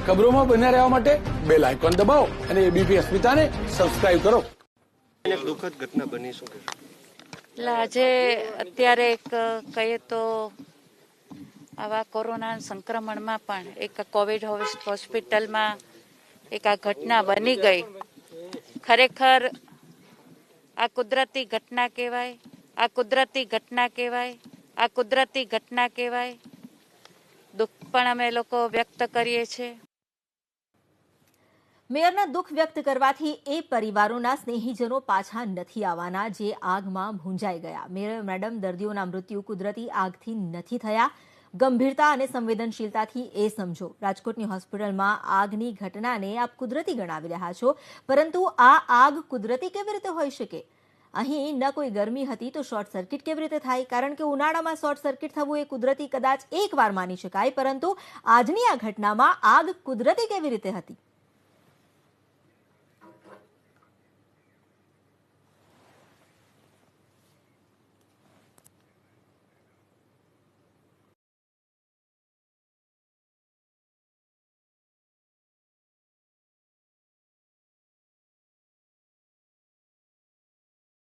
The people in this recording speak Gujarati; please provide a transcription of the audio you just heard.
ખબરોમાં બન્યા રહેવા માટે બેલ આઇકોન દબાવો અને એબીપી અસ્મિતાને સબસ્ક્રાઇબ કરો. એક દુઃખદ ઘટના બની, શું કહેશો? એટલે આજે અત્યારે એક કહીએ તો આવા કોરોના સંક્રમણમાં પણ એક કોવિડ હોસ્પિટલમાં એક આ ઘટના બની ગઈ. ખરેખર આ કુદરતી ઘટના કહેવાય, આ કુદરતી ઘટના કહેવાય, આ કુદરતી ઘટના કહેવાય. દુઃખ પણ અમે લોકો વ્યક્ત કરીએ છીએ. મેયરના દુઃખ વ્યક્ત કરવાથી એ પરિવારોના સ્નેહીજનો પાછા નથી આવવાના જે આગમાં ભૂંજાઈ ગયા. મેયર મેડમ, દર્દીઓના મૃત્યુ કુદરતી આગથી નથી થયા. ગંભીરતા અને સંવેદનશીલતાથી એ સમજો. રાજકોટની હોસ્પિટલમાં આગની ઘટનાને આપ કુદરતી ગણાવી રહ્યા છો, પરંતુ આ આગ કુદરતી કેવી રીતે હોઈ શકે? અહીં ન કોઈ ગરમી હતી તો શોર્ટ સર્કિટ કેવી રીતે થાય? કારણ કે ઉનાળામાં શોર્ટ સર્કિટ થવું એ કુદરતી કદાચ એકવાર માની શકાય, પરંતુ આજની આ ઘટનામાં આગ કુદરતી કેવી રીતે હતી?